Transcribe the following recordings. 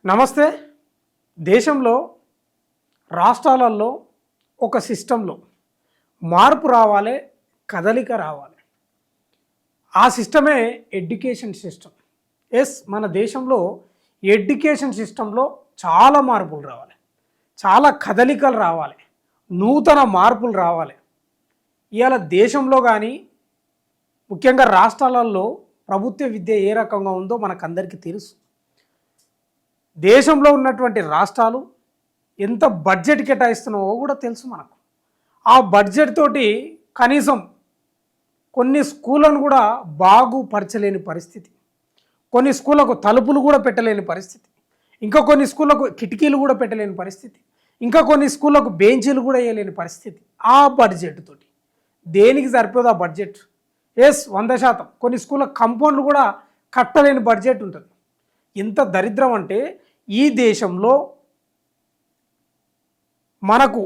నమస్తే. దేశంలో రాష్ట్రాలలో ఒక సిస్టంలో మార్పు రావాలి, కదలిక రావాలి. ఆ సిస్టమే ఎడ్యుకేషన్ సిస్టమ్. మన దేశంలో ఎడ్యుకేషన్ సిస్టంలో చాలా మార్పులు రావాలి, చాలా కదలికలు రావాలి, నూతన మార్పులు రావాలి. ఇవాళ దేశంలో కానీ ముఖ్యంగా రాష్ట్రాలలో ప్రభుత్వ విద్య ఏ రకంగా ఉందో మనకందరికీ తెలుసు. దేశంలో ఉన్నటువంటి రాష్ట్రాలు ఎంత బడ్జెట్ కేటాయిస్తున్నావో కూడా తెలుసు మనకు. ఆ బడ్జెట్ తోటి కనీసం కొన్ని స్కూళ్ళను కూడా బాగుపరచలేని పరిస్థితి, కొన్ని స్కూళ్ళకు తలుపులు కూడా పెట్టలేని పరిస్థితి, ఇంకా కొన్ని స్కూళ్ళకు కిటికీలు కూడా పెట్టలేని పరిస్థితి, ఇంకా కొన్ని స్కూళ్ళకు బెంచీలు కూడా వేయలేని పరిస్థితి. ఆ బడ్జెట్ తోటి దేనికి సరిపోదు ఆ బడ్జెట్? 100%. కొన్ని స్కూళ్ళ కంపౌండ్లు కూడా కట్టలేని బడ్జెట్ ఉంటుంది. ఎంత దరిద్రం అంటే ఈ దేశంలో మనకు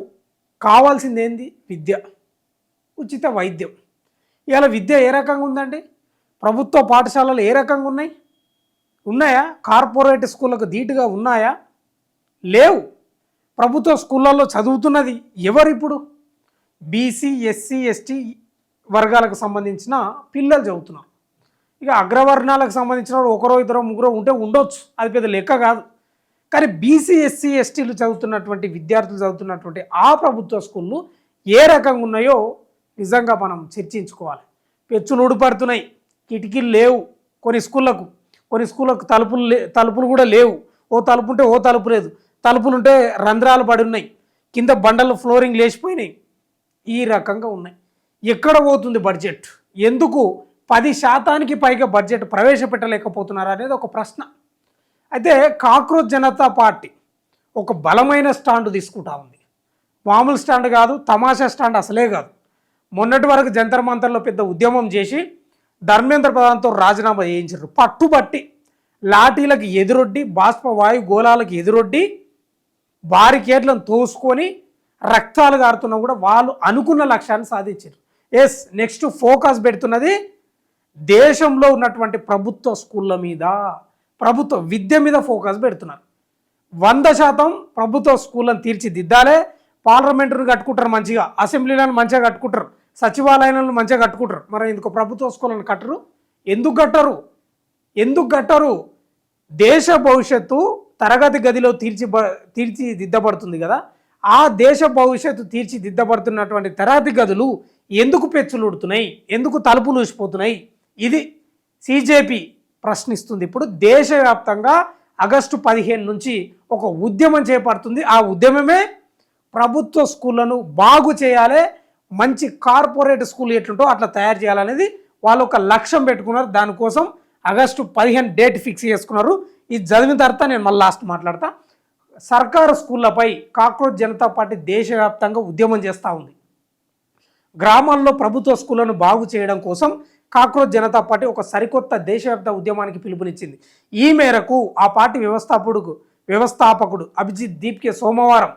కావాల్సింది ఏంది? విద్య, ఉచిత వైద్యం. ఇవాళ విద్య ఏ రకంగా ఉందండి? ప్రభుత్వ పాఠశాలలు ఏ రకంగా ఉన్నాయా? కార్పొరేట్ స్కూళ్ళకు ధీటుగా ఉన్నాయా? లేవు. ప్రభుత్వ స్కూళ్ళల్లో చదువుతున్నది ఎవరు? ఇప్పుడు బీసీ, ఎస్సీ, ఎస్టీ వర్గాలకు సంబంధించిన పిల్లలు చదువుతున్నారు. ఇక అగ్రవర్ణాలకు సంబంధించిన ఒకరో ఇద్దరు ముగ్గురో ఉంటే ఉండొచ్చు, అది పెద్ద లెక్క కాదు. కానీ బీసీ, ఎస్సీ, ఎస్టీలు చదువుతున్నటువంటి విద్యార్థులు చదువుతున్నటువంటి ఆ ప్రభుత్వ స్కూళ్ళు ఏ రకంగా ఉన్నాయో నిజంగా మనం చర్చించుకోవాలి. పెచ్చులు ఊడిపడుతున్నాయి, కిటికీలు లేవు కొన్ని స్కూళ్ళకు తలుపులు కూడా లేవు. ఓ తలుపు ఉంటే ఓ తలుపు లేదు, తలుపులుంటే రంధ్రాలు పడి ఉన్నాయి, కింద బండలు ఫ్లోరింగ్ లేచిపోయినాయి. ఈ రకంగా ఉన్నాయి. ఎక్కడ పోతుంది బడ్జెట్? ఎందుకు 10% పైగా బడ్జెట్ ప్రవేశపెట్టలేకపోతున్నారు అనేది ఒక ప్రశ్న. అయితే కాక్రోచ్ జనతా పార్టీ ఒక బలమైన స్టాండ్ తీసుకుంటా ఉంది. మామూలు స్టాండ్ కాదు, తమాషా స్టాండ్ అసలే కాదు. మొన్నటి వరకు జంతర్ మంతర్లో పెద్ద ఉద్యమం చేసి ధర్మేంద్ర ప్రధాన్తో రాజీనామా చేయించారు. పట్టుబట్టి లాఠీలకు ఎదురొడ్డి, బాష్పవాయు గోళాలకు ఎదురొడ్డి బారికేడ్లను తోసుకొని రక్తాలు గారుతున్నా కూడా వాళ్ళు అనుకున్న లక్ష్యాన్ని సాధించారు. నెక్స్ట్ ఫోకస్ పెడుతున్నది దేశంలో ఉన్నటువంటి ప్రభుత్వ స్కూళ్ళ మీద, ప్రభుత్వ విద్య మీద ఫోకస్ పెడుతున్నారు. 100% ప్రభుత్వ స్కూళ్ళను తీర్చిదిద్దాలే. పార్లమెంటును కట్టుకుంటారు మంచిగా, అసెంబ్లీలను మంచిగా కట్టుకుంటారు, సచివాలయాలను మంచిగా కట్టుకుంటారు. మరి ఎందుకు ప్రభుత్వ స్కూళ్ళను కట్టరు? ఎందుకు కట్టరు? దేశ భవిష్యత్తు తరగతి గదిలో తీర్చిదిద్దబడుతుంది కదా. ఆ దేశ భవిష్యత్తు తీర్చిదిద్దబడుతున్నటువంటి తరగతి గదులు ఎందుకు పెచ్చులుడుతున్నాయి? ఎందుకు తలుపులు ఊసిపోతున్నాయి? ఇది సిజేపీ ప్రశ్నిస్తుంది. ఇప్పుడు దేశవ్యాప్తంగా ఆగస్టు 15 నుంచి ఒక ఉద్యమం చేపడుతుంది. ఆ ఉద్యమమే ప్రభుత్వ స్కూళ్ళను బాగు చేయాలి, మంచి కార్పొరేట్ స్కూల్ ఎట్లుంటో అట్లా తయారు చేయాలనేది వాళ్ళు ఒక లక్ష్యం పెట్టుకున్నారు. దానికోసం ఆగస్టు 15 డేట్ ఫిక్స్ చేసుకున్నారు. ఇది చదివిన తర్వాత నేను మళ్ళీ లాస్ట్ మాట్లాడతా. సర్కారు స్కూళ్ళపై కాక్రోచ్ జనతా పార్టీ దేశవ్యాప్తంగా ఉద్యమం చేస్తూ ఉంది. గ్రామాల్లో ప్రభుత్వ స్కూళ్లను బాగు చేయడం కోసం కాక్రోచ్ జనతా పార్టీ ఒక సరికొత్త దేశవ్యాప్త ఉద్యమానికి పిలుపునిచ్చింది. ఈ మేరకు ఆ పార్టీ వ్యవస్థాపకుడు అభిజిత్ దీప్కే సోమవారం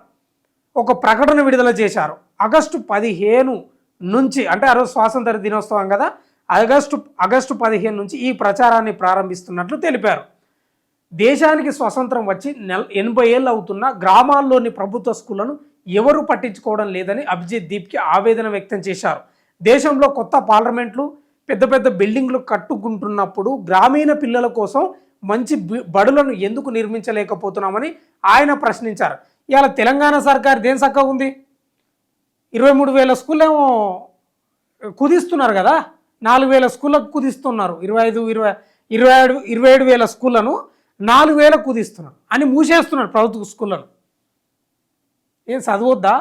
ఒక ప్రకటన విడుదల చేశారు. ఆగస్టు 15 నుంచి, అంటే ఆ రోజు స్వాతంత్ర దినోత్సవం కదా, ఆగస్టు 15 నుంచి ఈ ప్రచారాన్ని ప్రారంభిస్తున్నట్లు తెలిపారు. దేశానికి స్వతంత్రం వచ్చి 80 ఏళ్ళు అవుతున్న గ్రామాల్లోని ప్రభుత్వ స్కూళ్లను ఎవరు పట్టించుకోవడం లేదని అభిజిత్ దీప్కి ఆవేదన వ్యక్తం చేశారు. దేశంలో కొత్త పార్లమెంట్లు, పెద్ద పెద్ద బిల్డింగ్లు కట్టుకుంటున్నప్పుడు గ్రామీణ పిల్లల కోసం మంచి బడులను ఎందుకు నిర్మించలేకపోతున్నామని ఆయన ప్రశ్నించారు. ఇవాళ తెలంగాణ సర్కారు దేని చక్కగా ఉంది? 23,000 స్కూళ్ళు ఏమో కుదిస్తున్నారు కదా, 4,000 స్కూళ్ళకు కుదిస్తున్నారు. 27,000 స్కూళ్ళను 4,000 కుదిస్తున్నారు అని మూసేస్తున్నారు ప్రభుత్వ స్కూళ్ళను. ఏం చదవద్దా?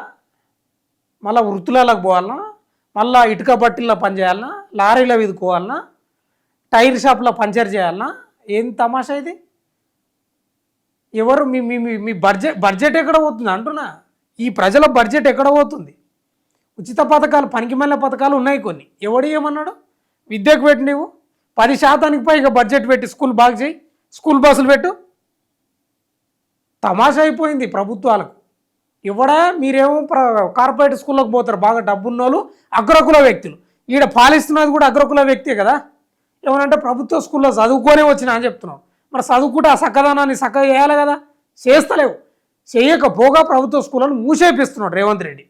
మళ్ళీ వృత్తులకు పోవాలన్నా, మళ్ళీ ఇటుక బట్టిల్లో పనిచేయాలన్నా, లారీలో విదుకోవాలన్నా, టైర్ షాప్లో పంచర్ చేయాలన్నా? ఏం తమాషా ఇది? ఎవరు మీ బడ్జెట్ ఎక్కడ పోతుంది అంటున్నా. ఈ ప్రజల బడ్జెట్ ఎక్కడ పోతుంది? ఉచిత పథకాలు, పనికిమాలిన పథకాలు ఉన్నాయి కొన్ని. ఎవడు ఏమన్నాడు? విద్యకు పెట్టి నీవు 10% పైగా బడ్జెట్ పెట్టి స్కూల్ బాగు చేయి, స్కూల్ బస్సులు పెట్టు. తమాషా అయిపోయింది ప్రభుత్వాలకు. ఎవడా? మీరేమో కార్పొరేట్ స్కూళ్ళకు పోతారు, బాగా డబ్బున్న వాళ్ళు, అగ్రకుల వ్యక్తులు. ఈడ పాలిస్తున్నది కూడా అగ్రకుల వ్యక్తే కదా. ఏమనంటే ప్రభుత్వ స్కూల్లో చదువుకొనే వచ్చినా అని చెప్తున్నావు. మరి చదువుకుంటే ఆ చక్కదనాన్ని చక్కగా చేయాలి కదా. చేస్తలేవు. చేయకపోగా ప్రభుత్వ స్కూళ్ళను మూసేపిస్తున్నాడు రేవంత్ రెడ్డి.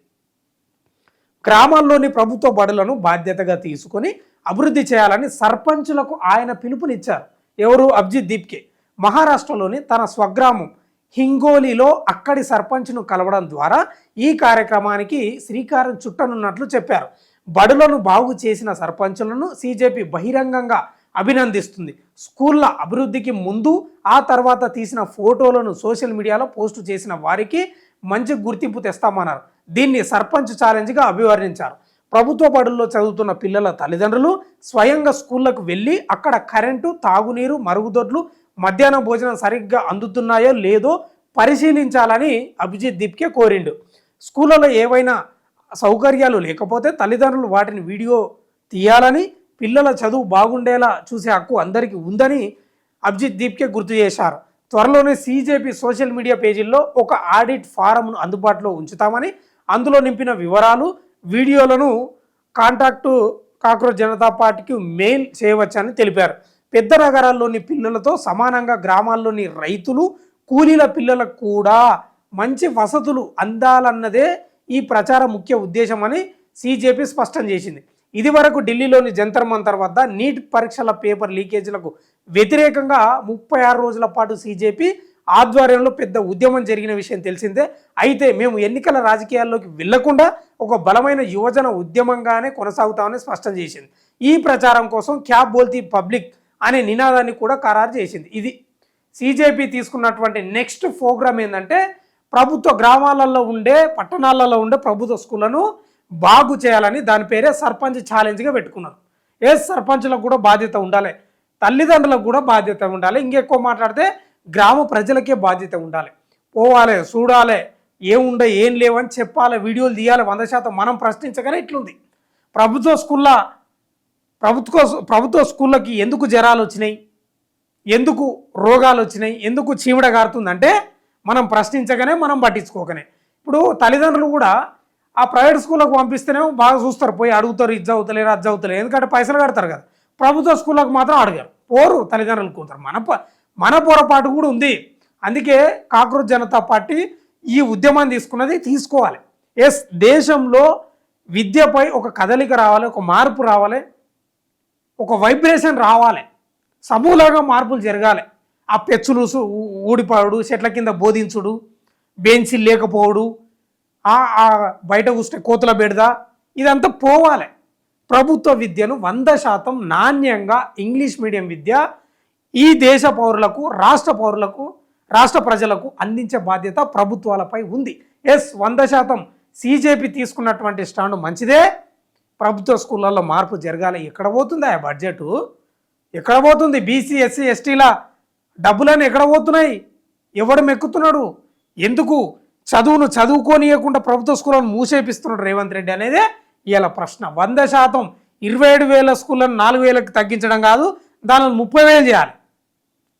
గ్రామాల్లోని ప్రభుత్వ బడులను బాధ్యతగా తీసుకొని అభివృద్ధి చేయాలని సర్పంచులకు ఆయన పిలుపునిచ్చారు. ఎవరు? అభిజిత్ దీప్కే. మహారాష్ట్రలోని తన స్వగ్రామం హింగోలీలో అక్కడి సర్పంచ్ను కలవడం ద్వారా ఈ కార్యక్రమానికి శ్రీకారం చుట్టనున్నట్లు చెప్పారు. బడులను బాగు చేసిన సర్పంచులను సీజేపీ బహిరంగంగా అభినందిస్తుంది. స్కూళ్ళ అభివృద్ధికి ముందు ఆ తర్వాత తీసిన ఫోటోలను సోషల్ మీడియాలో పోస్టు చేసిన వారికి మంచి గుర్తింపు తెస్తామన్నారు. దీన్ని సర్పంచ్ ఛాలెంజ్గా అభివర్ణించారు. ప్రభుత్వ బడుల్లో చదువుతున్న పిల్లల తల్లిదండ్రులు స్వయంగా స్కూళ్లకు వెళ్ళి అక్కడ కరెంటు, తాగునీరు, మరుగుదొడ్లు, మధ్యాహ్న భోజనం సరిగ్గా అందుతున్నాయో లేదో పరిశీలించాలని అభిజిత్ దీప్కే కోరిండు. స్కూళ్ళలో ఏవైనా సౌకర్యాలు లేకపోతే తల్లిదండ్రులు వాటిని వీడియో తీయాలని, పిల్లల చదువు బాగుండేలా చూసే హక్కు అందరికీ ఉందని అభిజిత్ దీప్కే గుర్తు చేశారు. త్వరలోనే సీజేపీ సోషల్ మీడియా పేజీల్లో ఒక ఆడిట్ ఫారంను అందుబాటులో ఉంచుతామని, అందులో నింపిన వివరాలు, వీడియోలను కాంటాక్టు కాక్రోచ్ జనతా పార్టీకి మెయిల్ చేయవచ్చని తెలిపారు. పెద్ద నగరాల్లోని పిల్లలతో సమానంగా గ్రామాల్లోని రైతులు, కూలీల పిల్లలకు కూడా మంచి వసతులు అందాలన్నదే ఈ ప్రచార ముఖ్య ఉద్దేశమని సీజేపీ స్పష్టం చేసింది. ఇదివరకు ఢిల్లీలోని జంతర్ మంతర్ వద్ద నీట్ పరీక్షల పేపర్ లీకేజీలకు వ్యతిరేకంగా 36 రోజుల పాటు సీజేపీ ఆధ్వర్యంలో పెద్ద ఉద్యమం జరిగిన విషయం తెలిసిందే. అయితే మేము ఎన్నికల రాజకీయాల్లోకి వెళ్లకుండా ఒక బలమైన యువజన ఉద్యమంగానే కొనసాగుతామని స్పష్టం చేసింది. ఈ ప్రచారం కోసం క్యా బోల్తీ పబ్లిక్ అనే నినాదాన్ని కూడా ఖరారు చేసింది. ఇది సీజేపీ తీసుకున్నటువంటి నెక్స్ట్ ప్రోగ్రామ్ ఏంటంటే ప్రభుత్వ గ్రామాలలో ఉండే, పట్టణాలలో ఉండే ప్రభుత్వ స్కూళ్లను బాగు చేయాలని దాని పేరే సర్పంచ్ ఛాలెంజ్గా పెట్టుకున్నారు. సర్పంచ్లకు కూడా బాధ్యత ఉండాలి, తల్లిదండ్రులకు కూడా బాధ్యత ఉండాలి, ఇంకెక్కువ మాట్లాడితే గ్రామ ప్రజలకే బాధ్యత ఉండాలి. పోవాలి, చూడాలి, ఏముండే ఏం లేవని చెప్పాలి, వీడియోలు తీయాలి. 100% మనం ప్రశ్నించగానే ఇట్లుంది. ప్రభుత్వ స్కూళ్ళకి ఎందుకు జ్వరాలు వచ్చినాయి, ఎందుకు రోగాలు వచ్చినాయి, ఎందుకు చీమిడ గారుతుందంటే మనం ప్రశ్నించగానే, మనం పట్టించుకోకనే. ఇప్పుడు తల్లిదండ్రులు కూడా ఆ ప్రైవేట్ స్కూళ్ళకు పంపిస్తేనే బాగా చూస్తారు, పోయి అడుగుతారు, ఇది చదువుతలేరు, అది చదువుతలేరు, ఎందుకంటే పైసలు కడతారు కదా. ప్రభుత్వ స్కూళ్ళకు మాత్రం అడిగారు, పోరు, తల్లిదండ్రులు కూతారు. మన పొరపాటు కూడా ఉంది. అందుకే కాక్రోచ్ జనతా పార్టీ ఈ ఉద్యమాన్ని తీసుకున్నది. తీసుకోవాలి. దేశంలో విద్యపై ఒక కదలిక రావాలి, ఒక మార్పు రావాలి, ఒక వైబ్రేషన్ రావాలి, సమూలంగా మార్పులు జరగాలి. ఆ పెచ్చులు ఊడిపోవడు, చెట్ల కింద బోధించుడు, బెంచీలు లేకపోవడు, బయట కూస్తే కోతుల బెడద, ఇదంతా పోవాలి. ప్రభుత్వ విద్యను 100% నాణ్యంగా ఇంగ్లీష్ మీడియం విద్య ఈ దేశ పౌరులకు, రాష్ట్ర ప్రజలకు అందించే బాధ్యత ప్రభుత్వాలపై ఉంది. 100% సీజేపీ తీసుకున్నటువంటి స్టాండ్ మంచిదే. ప్రభుత్వ స్కూళ్ళల్లో మార్పు జరగాలి. ఎక్కడ పోతుందా బడ్జెట్? ఎక్కడ పోతుంది? బీసీ, ఎస్సీ, ఎస్టీల డబ్బులని ఎక్కడ పోతున్నాయి? ఎవడు మెక్కుతున్నాడు? ఎందుకు చదువును చదువుకోనియకుండా ప్రభుత్వ స్కూళ్ళను మూసేపిస్తున్నాడు రేవంత్ రెడ్డి అనేదే ఇలా ప్రశ్న. 100% 27,000 స్కూళ్ళను 4,000కి తగ్గించడం కాదు, దానిని 30,000 చేయాలి.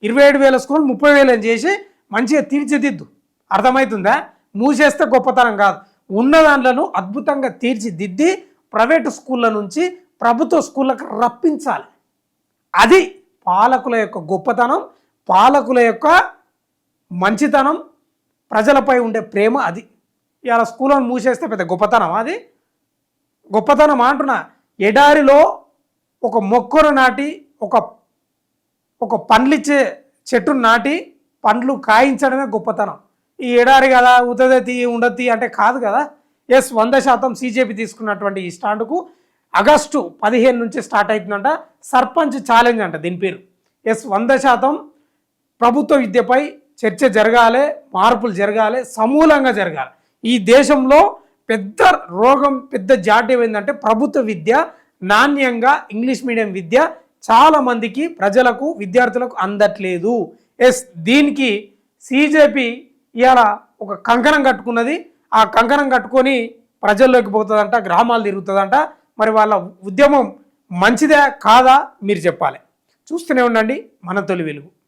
27,000 స్కూళ్ళు 30,000 చేసి మంచిగా తీర్చిదిద్దు. అర్థమవుతుందా? మూసేస్తే గొప్పతనం కాదు, ఉన్న దాంట్లను అద్భుతంగా తీర్చిదిద్ది ప్రైవేటు స్కూళ్ళ నుంచి ప్రభుత్వ స్కూళ్ళకు రప్పించాలి. అది పాలకుల యొక్క గొప్పతనం, పాలకుల యొక్క మంచితనం, ప్రజలపై ఉండే ప్రేమ. అది ఇలా స్కూళ్ళను మూసేస్తే పెద్ద గొప్పతనం? అది గొప్పతనం అంటున్నా. ఎడారిలో ఒక మొక్కను నాటి, ఒక పండ్లిచ్చే చెట్టును నాటి పండ్లు కాయించడమే గొప్పతనం. ఈ ఎడారి కదా, ఉతదతి ఉండతి అంటే కాదు కదా. 100% సీజేపీ తీసుకున్నటువంటి ఈ స్టాండ్కు ఆగస్టు 15 నుంచి స్టార్ట్ అవుతుందంట. సర్పంచ్ ఛాలెంజ్ అంట దీని పేరు. 100% ప్రభుత్వ విద్యపై చర్చ జరగాలి, మార్పులు జరగాలి, సమూలంగా జరగాలి. ఈ దేశంలో పెద్ద రోగం, పెద్ద జాడ్యం ఏంటంటే ప్రభుత్వ విద్య నాణ్యంగా ఇంగ్లీష్ మీడియం విద్య చాలామందికి, ప్రజలకు, విద్యార్థులకు అందట్లేదు. దీనికి సీజేపీ ఇవాళ ఒక కంకణం కట్టుకున్నది. ఆ కంకణం కట్టుకొని ప్రజల్లోకి పోతుందంట, గ్రామాలు తిరుగుతుందంట. మరి వాళ్ళ ఉద్యమం మంచిదే కాదా మీరు చెప్పాలి. చూస్తూనే ఉండండి మన తొలి వెలుగు.